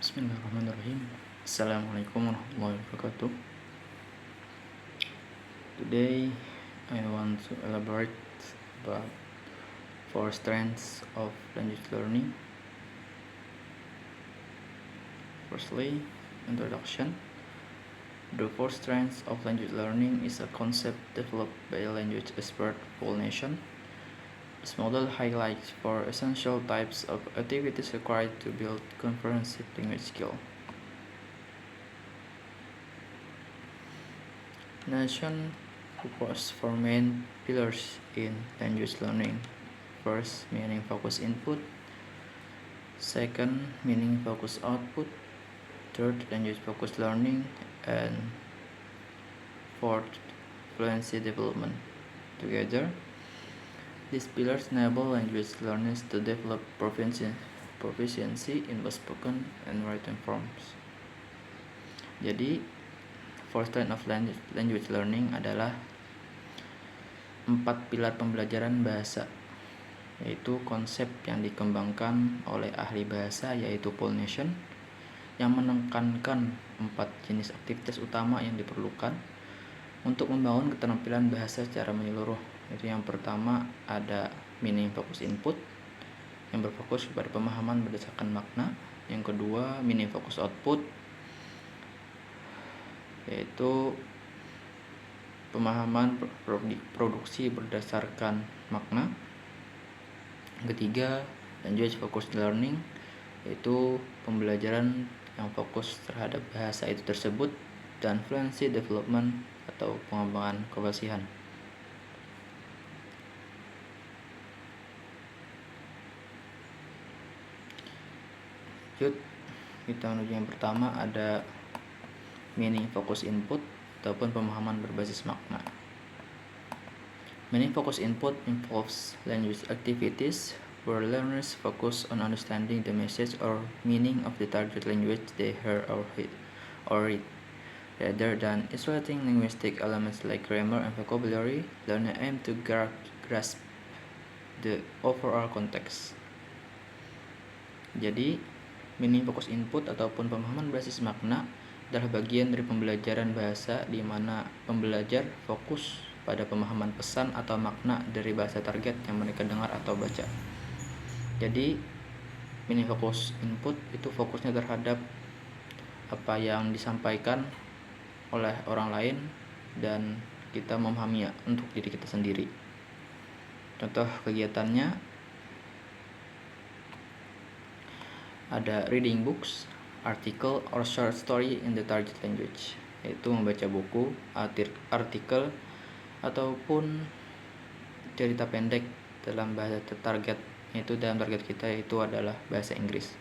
Bismillahirrahmanirrahim. Assalamualaikum warahmatullahi wabarakatuh. Today I want to elaborate about four strengths of language learning. Firstly, introduction. The four strengths of language learning is a concept developed by a language expert Paul Nation. This model highlights four essential types of activities required to build comprehensive language skill. Nation proposed four main pillars in language learning. First, meaning focused input. Second, meaning focused output. Third, language focused learning. And fourth, fluency development. Together, these pillars enable language learners to develop proficiency in both spoken and written forms. Jadi, four strengths of language learning adalah 4 pilar pembelajaran bahasa, yaitu konsep yang dikembangkan oleh ahli bahasa yaitu Paul Nation, yang menekankan 4 jenis aktivitas utama yang diperlukan untuk membangun keterampilan bahasa secara menyeluruh. Itu yang pertama ada meaning focus input yang berfokus pada pemahaman berdasarkan makna. Yang kedua meaning focus output, yaitu pemahaman produksi berdasarkan makna. Yang ketiga language focused learning, yaitu pembelajaran yang fokus terhadap bahasa itu tersebut. Dan fluency development atau pengembangan kefasihan. Kita menuju yang pertama ada meaning focus input ataupun pemahaman berbasis makna. Meaning focus input involves language activities where learners focus on understanding the message or meaning of the target language they hear or read. Rather than isolating linguistic elements like grammar and vocabulary, learners aim to grasp the overall context. Jadi, meaning focus input ataupun pemahaman berbasis makna adalah bagian dari pembelajaran bahasa di mana pembelajar fokus pada pemahaman pesan atau makna dari bahasa target yang mereka dengar atau baca. Jadi, meaning focus input itu fokusnya terhadap apa yang disampaikan oleh orang lain dan kita memahaminya untuk diri kita sendiri. Contoh kegiatannya ada reading books, article or short story in the target language, yaitu membaca buku, artikel ataupun cerita pendek dalam bahasa target, yaitu dalam target kita yaitu adalah bahasa Inggris.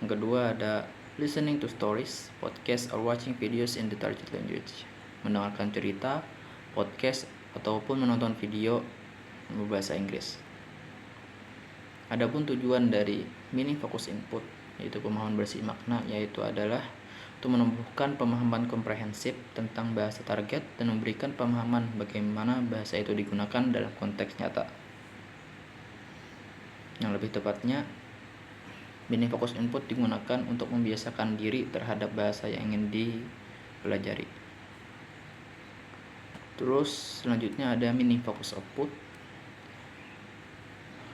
Yang kedua ada listening to stories, podcast or watching videos in the target language, mendengarkan cerita, podcast ataupun menonton video berbahasa Inggris. Adapun tujuan dari meaning focus input yaitu pemahaman berbasis makna yaitu adalah untuk menumbuhkan pemahaman komprehensif tentang bahasa target dan memberikan pemahaman bagaimana bahasa itu digunakan dalam konteks nyata. Yang lebih tepatnya, meaning focus input digunakan untuk membiasakan diri terhadap bahasa yang ingin dipelajari. Terus selanjutnya ada meaning focus output.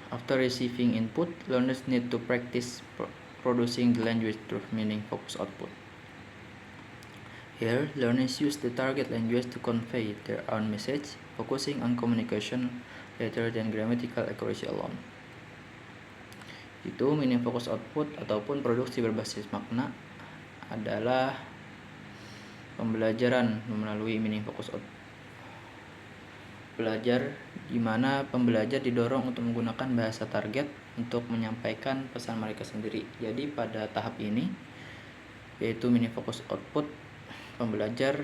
After receiving input, learners need to practice producing the language through meaning focus output. Here, learners use the target language to convey their own message, focusing on communication rather than grammatical accuracy alone. Itu meaning focus output ataupun produksi berbasis makna adalah pembelajaran melalui meaning focus output. Belajar di mana pembelajar didorong untuk menggunakan bahasa target untuk menyampaikan pesan mereka sendiri. Jadi pada tahap ini yaitu meaning focus output, pembelajar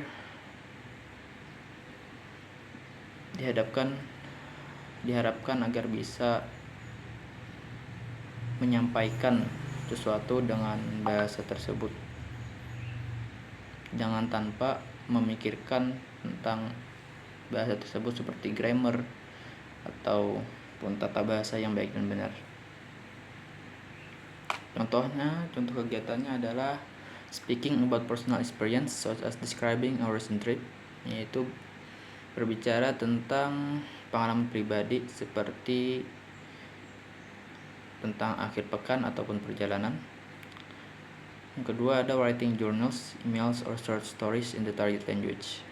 diharapkan agar bisa menyampaikan sesuatu dengan bahasa tersebut. Jangan tanpa memikirkan tentang bahasa tersebut seperti grammar ataupun tata bahasa yang baik dan benar. Contoh Contoh kegiatannya adalah speaking about personal experience such as describing a recent trip, yaitu berbicara tentang pengalaman pribadi seperti tentang akhir pekan ataupun perjalanan. Yang kedua ada writing journals, emails, or short stories in the target language.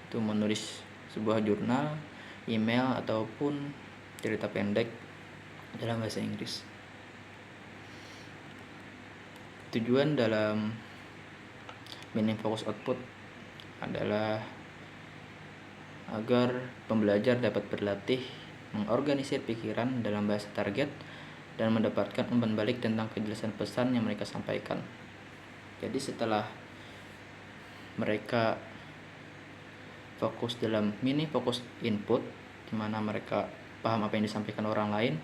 Itu menulis sebuah jurnal, email, ataupun cerita pendek dalam bahasa Inggris. Tujuan dalam meaning focus output adalah agar pembelajar dapat berlatih mengorganisir pikiran dalam bahasa target dan mendapatkan umpan balik tentang kejelasan pesan yang mereka sampaikan. Jadi setelah mereka fokus dalam mini fokus input, di mana mereka paham apa yang disampaikan orang lain,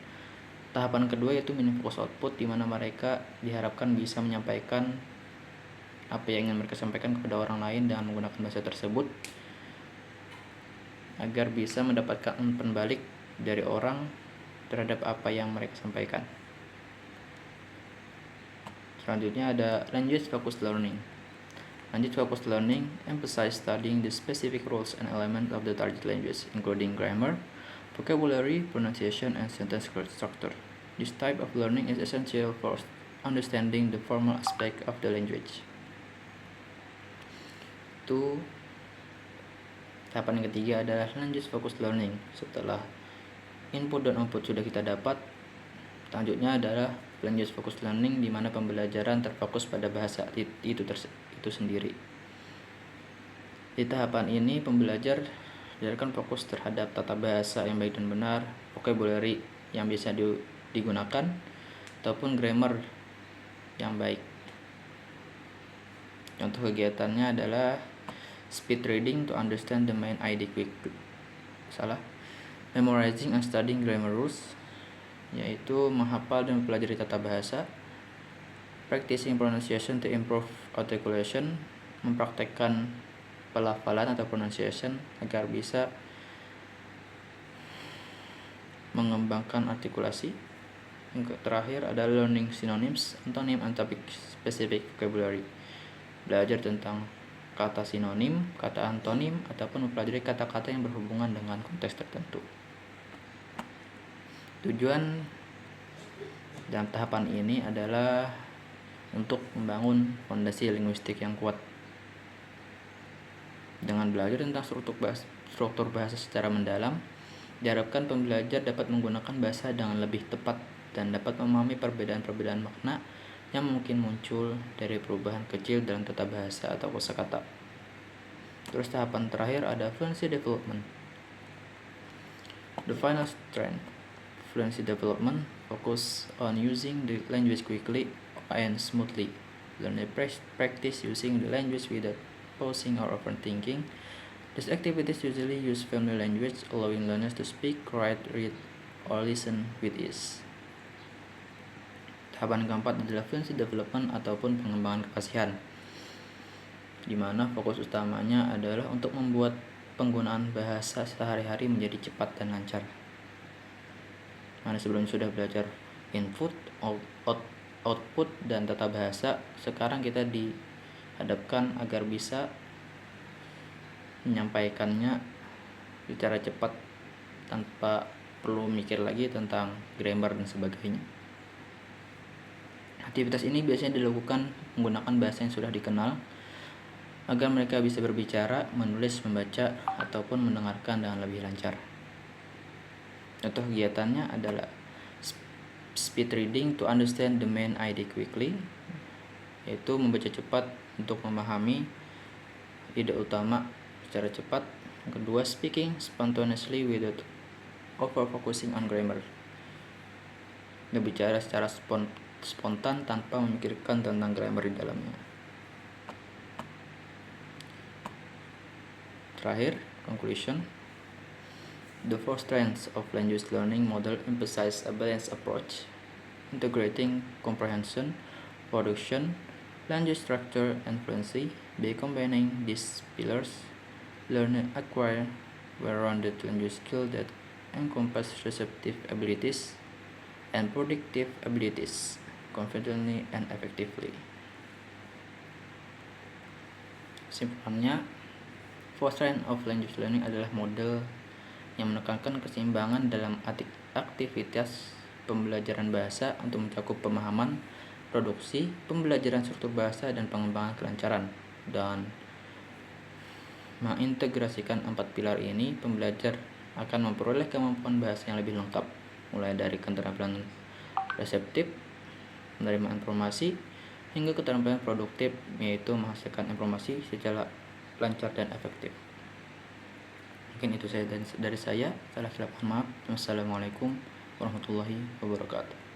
tahapan kedua yaitu mini fokus output, di mana mereka diharapkan bisa menyampaikan apa yang ingin mereka sampaikan kepada orang lain dengan menggunakan bahasa tersebut, agar bisa mendapatkan umpan balik dari orang terhadap apa yang mereka sampaikan. Selanjutnya ada language focused learning. Language focused learning emphasize studying the specific rules and elements of the target language, including grammar, vocabulary, pronunciation, and sentence structure. This type of learning is essential for understanding the formal aspect of the language. Itu tahapan yang ketiga adalah language focused learning. Setelah input dan output sudah kita dapat, selanjutnya adalah language focused learning, di mana pembelajaran terfokus pada bahasa itu sendiri. Di tahapan ini pembelajar diajarkan fokus terhadap tata bahasa yang baik dan benar, vocabulary yang bisa digunakan, ataupun grammar yang baik. Contoh kegiatannya adalah speed reading to understand the main idea quickly. Memorizing and studying grammar rules, yaitu menghafal dan mempelajari tata bahasa. Practicing pronunciation to improve articulation, mempraktekkan pelafalan atau pronunciation agar bisa mengembangkan artikulasi. Yang terakhir ada learning synonyms, antonym, and topic specific vocabulary. Belajar tentang kata sinonim, kata antonim, ataupun mempelajari kata-kata yang berhubungan dengan konteks tertentu. Tujuan dalam tahapan ini adalah untuk membangun fondasi linguistik yang kuat. Dengan belajar tentang struktur bahasa secara mendalam, diharapkan pembelajar dapat menggunakan bahasa dengan lebih tepat dan dapat memahami perbedaan-perbedaan makna yang mungkin muncul dari perubahan kecil dalam tata bahasa atau kosakata. Terus tahapan terakhir ada fluency development. The final strand, fluency development, focus on using the language quickly and smoothly. Learn practice using the language without pausing or overthinking. These activities usually use familiar language, allowing learners to speak, write, read, or listen with ease. Tahapan keempat adalah fluency development ataupun pengembangan kefasihan, di mana fokus utamanya adalah untuk membuat penggunaan bahasa sehari-hari menjadi cepat dan lancar. Mana sebelumnya sudah belajar input, output, dan tata bahasa, sekarang kita dihadapkan agar bisa menyampaikannya secara cepat tanpa perlu mikir lagi tentang grammar dan sebagainya. Aktivitas ini biasanya dilakukan menggunakan bahasa yang sudah dikenal agar mereka bisa berbicara, menulis, membaca, ataupun mendengarkan dengan lebih lancar. Contoh kegiatannya adalah speed reading to understand the main idea quickly, yaitu membaca cepat untuk memahami ide utama secara cepat. Yang kedua, speaking spontaneously without over-focusing on grammar, berbicara secara spontan tanpa memikirkan tentang grammar di dalamnya. Terakhir, conclusion. The four strengths of language learning model emphasize a balanced approach, integrating comprehension, production, language structure, and fluency. By combining these pillars, learners acquire well-rounded language skills that encompass receptive abilities and predictive abilities. confidently and effectively. Kesimpulannya, fostering of language learning adalah model yang menekankan keseimbangan dalam aktivitas pembelajaran bahasa untuk mencakup pemahaman, produksi, pembelajaran struktur bahasa, dan pengembangan kelancaran. Dan mengintegrasikan 4 pilar ini, pembelajar akan memperoleh kemampuan bahasa yang lebih lengkap, mulai dari keterampilan reseptif, menerima informasi, hingga keterampilan produktif, yaitu menghasilkan informasi secara lancar dan efektif. Mungkin itu dari saya. Salah maaf. Wassalamualaikum warahmatullahi wabarakatuh.